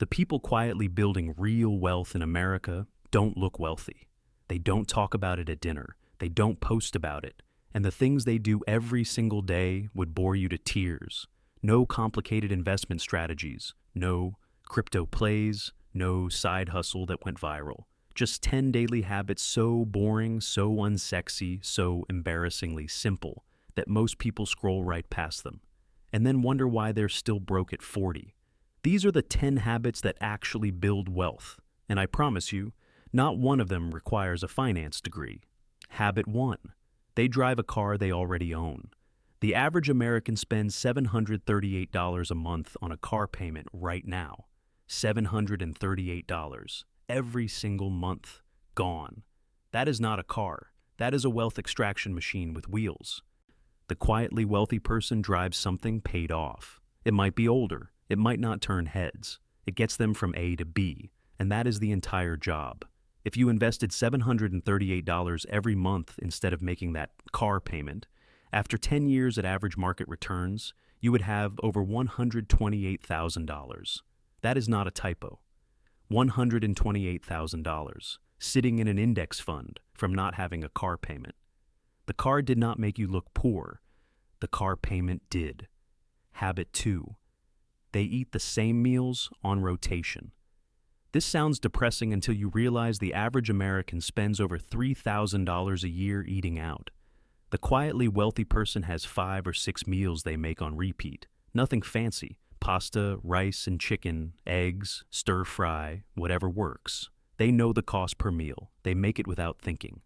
The people quietly building real wealth in America don't look wealthy. They don't talk about it at dinner. They don't post about it. And the things they do every single day would bore you to tears. No complicated investment strategies. No crypto plays. No side hustle that went viral. Just 10 daily habits so boring, so unsexy, so embarrassingly simple that most people scroll right past them. And then wonder why they're still broke at 40. These are the 10 habits that actually build wealth. And I promise you, not one of them requires a finance degree. Habit 1. They drive a car they already own. The average American spends $738 a month on a car payment right now. $738. Every single month. Gone. That is not a car. That is a wealth extraction machine with wheels. The quietly wealthy person drives something paid off. It might be older. It might not turn heads. It gets them from A to B, and that is the entire job. If you invested $738 every month instead of making that car payment, after 10 years at average market returns, you would have over $128,000. That is not a typo. $128,000 sitting in an index fund from not having a car payment. The car did not make you look poor. The car payment did. Habit 2. They eat the same meals on rotation. This sounds depressing until you realize the average American spends over $3,000 a year eating out. The quietly wealthy person has 5 or 6 meals they make on repeat. Nothing fancy. Pasta, rice and chicken, eggs, stir fry, whatever works. They know the cost per meal. They make it without thinking.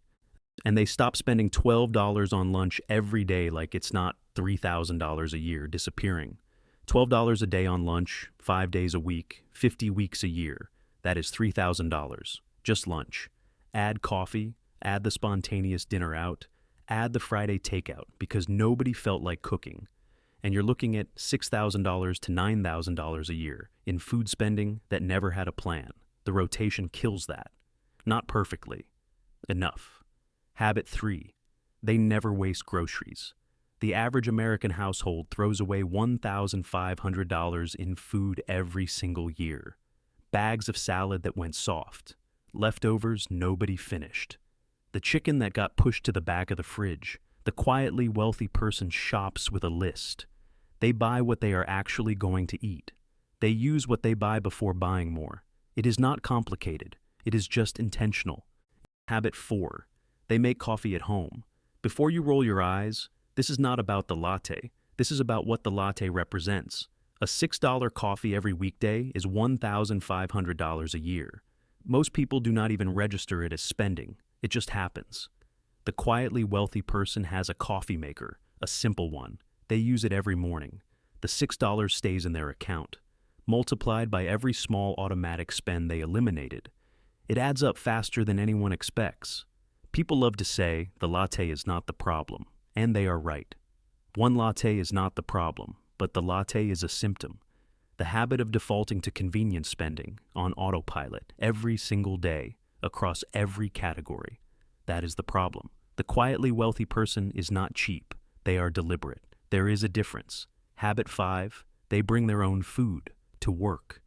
And they stop spending $12 on lunch every day like it's not $3,000 a year disappearing. $12 a day on lunch, 5 days a week, 50 weeks a year. That is $3,000. Just lunch. Add coffee, add the spontaneous dinner out, add the Friday takeout because nobody felt like cooking. And you're looking at $6,000 to $9,000 a year in food spending that never had a plan. The rotation kills that. Not perfectly. Enough. Habit 3. They never waste groceries. The average American household throws away $1,500 in food every single year. Bags of salad that went soft. Leftovers nobody finished. The chicken that got pushed to the back of the fridge. The quietly wealthy person shops with a list. They buy what they are actually going to eat. They use what they buy before buying more. It is not complicated. It is just intentional. Habit 4. They make coffee at home. Before you roll your eyes, this is not about the latte. This is about what the latte represents. A $6 coffee every weekday is $1,500 a year. Most people do not even register it as spending. It just happens. The quietly wealthy person has a coffee maker, a simple one. They use it every morning. The $6 stays in their account. Multiplied by every small automatic spend they eliminated, it adds up faster than anyone expects. People love to say the latte is not the problem, and they are right. One latte is not the problem, but the latte is a symptom. The habit of defaulting to convenience spending on autopilot every single day across every category. That is the problem. The quietly wealthy person is not cheap. They are deliberate. There is a difference. Habit 5. They bring their own food to work,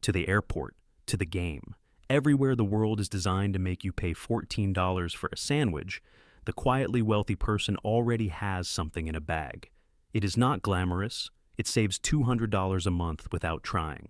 to the airport, to the game. Everywhere the world is designed to make you pay $14 for a sandwich, the quietly wealthy person already has something in a bag. It is not glamorous. It saves $200 a month without trying.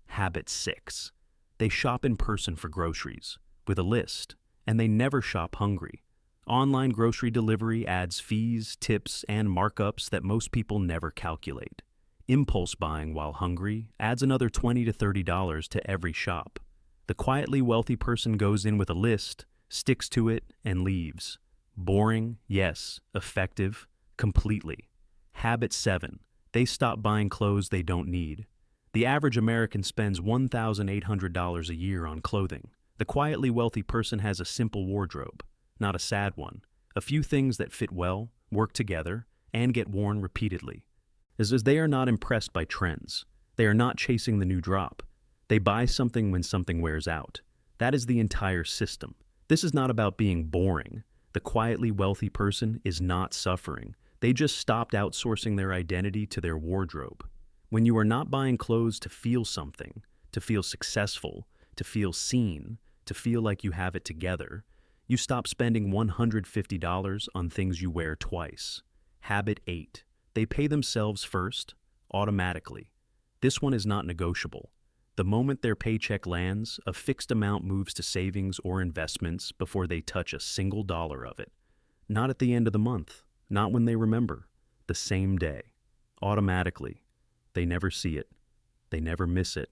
Habit 6. They shop in person for groceries, with a list, and they never shop hungry. Online grocery delivery adds fees, tips, and markups that most people never calculate. Impulse buying while hungry adds another $20 to $30 to every shop. The quietly wealthy person goes in with a list, sticks to it, and leaves. Boring, yes. Effective, completely. Habit 7. They stop buying clothes they don't need. The average American spends $1,800 a year on clothing. The quietly wealthy person has a simple wardrobe, not a sad one. A few things that fit well, work together, and get worn repeatedly. As they are not impressed by trends. They are not chasing the new drop. They buy something when something wears out. That is the entire system. This is not about being boring. The quietly wealthy person is not suffering. They just stopped outsourcing their identity to their wardrobe. When you are not buying clothes to feel something, to feel successful, to feel seen, to feel like you have it together, you stop spending $150 on things you wear twice. Habit 8. They pay themselves first, automatically. This one is not negotiable. The moment their paycheck lands, a fixed amount moves to savings or investments before they touch a single dollar of it. Not at the end of the month, not when they remember. The same day. Automatically. They never see it. They never miss it.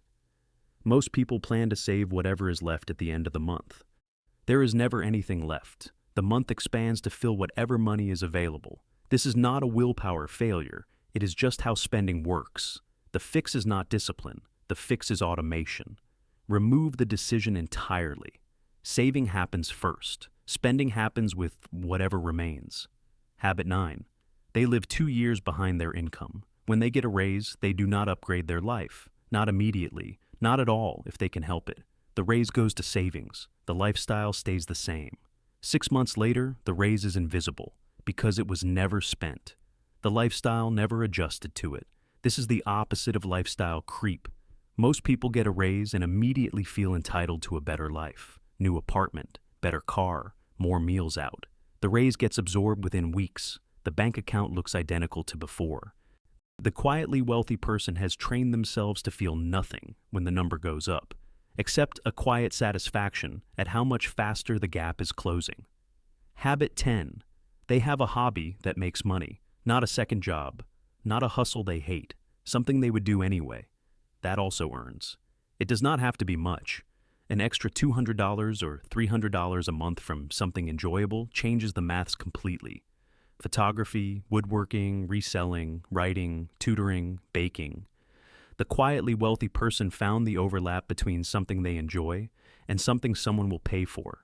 Most people plan to save whatever is left at the end of the month. There is never anything left. The month expands to fill whatever money is available. This is not a willpower failure. It is just how spending works. The fix is not discipline. The fix is automation. Remove the decision entirely. Saving happens first. Spending happens with whatever remains. Habit 9. They live 2 years behind their income. When they get a raise, they do not upgrade their life. Not immediately. Not at all, if they can help it. The raise goes to savings. The lifestyle stays the same. 6 months later, the raise is invisible because it was never spent. The lifestyle never adjusted to it. This is the opposite of lifestyle creep. Most people get a raise and immediately feel entitled to a better life. New apartment, better car, more meals out. The raise gets absorbed within weeks. The bank account looks identical to before. The quietly wealthy person has trained themselves to feel nothing when the number goes up, except a quiet satisfaction at how much faster the gap is closing. Habit 10. They have a hobby that makes money, not a second job, not a hustle they hate, something they would do anyway. That also earns. It does not have to be much. An extra $200 or $300 a month from something enjoyable changes the maths completely. Photography, woodworking, reselling, writing, tutoring, baking. The quietly wealthy person found the overlap between something they enjoy and something someone will pay for,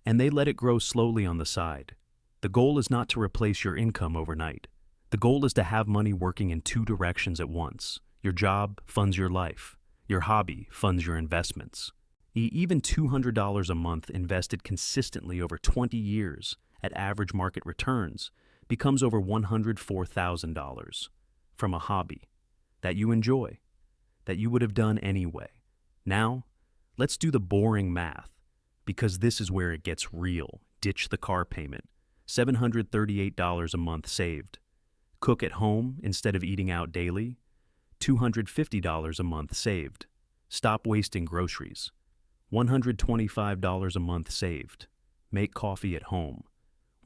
and they let it grow slowly on the side. The goal is not to replace your income overnight. The goal is to have money working in 2 directions at once. Your job funds your life. Your hobby funds your investments. Even $200 a month invested consistently over 20 years at average market returns becomes over $104,000 from a hobby that you enjoy, that you would have done anyway. Now, let's do the boring math, because this is where it gets real. Ditch the car payment. $738 a month saved. Cook at home instead of eating out daily. $250 a month saved. Stop wasting groceries. $125 a month saved. Make coffee at home.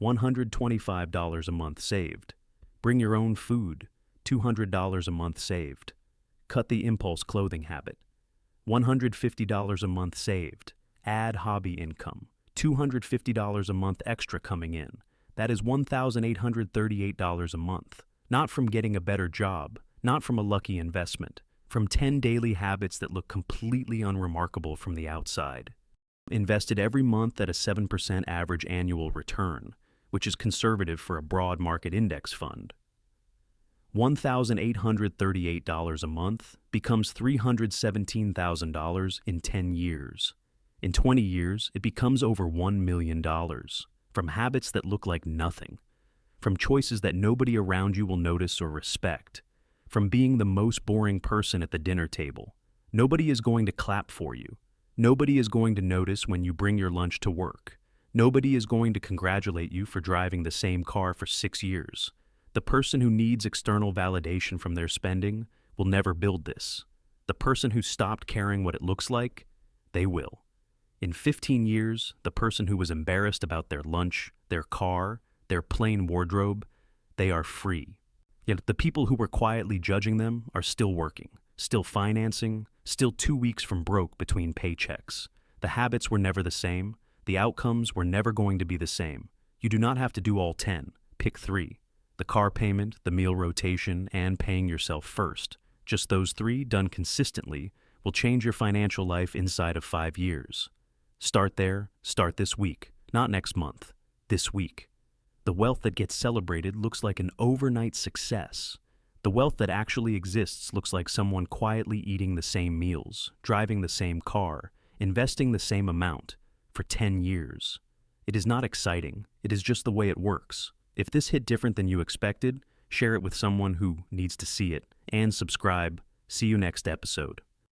$125 a month saved. Bring your own food. $200 a month saved. Cut the impulse clothing habit. $150 a month saved. Add hobby income. $250 a month extra coming in. That is $1,838 a month. Not from getting a better job, not from a lucky investment, from 10 daily habits that look completely unremarkable from the outside. Invested every month at a 7% average annual return, which is conservative for a broad market index fund. $1,838 a month becomes $317,000 in 10 years. In 20 years, it becomes over $1 million from habits that look like nothing, from choices that nobody around you will notice or respect, from being the most boring person at the dinner table. Nobody is going to clap for you. Nobody is going to notice when you bring your lunch to work. Nobody is going to congratulate you for driving the same car for 6 years. The person who needs external validation from their spending will never build this. The person who stopped caring what it looks like, they will. In 15 years, the person who was embarrassed about their lunch, their car, their plain wardrobe, they are free. Yet the people who were quietly judging them are still working, still financing, still 2 weeks from broke between paychecks. The habits were never the same. The outcomes were never going to be the same. You do not have to do all 10. Pick 3. The car payment, the meal rotation, and paying yourself first. Just those 3, done consistently, will change your financial life inside of 5 years. Start there, start this week, not next month, this week. The wealth that gets celebrated looks like an overnight success. The wealth that actually exists looks like someone quietly eating the same meals, driving the same car, investing the same amount for 10 years. It is not exciting. It is just the way it works. If this hit different than you expected, share it with someone who needs to see it, and subscribe. See you next episode.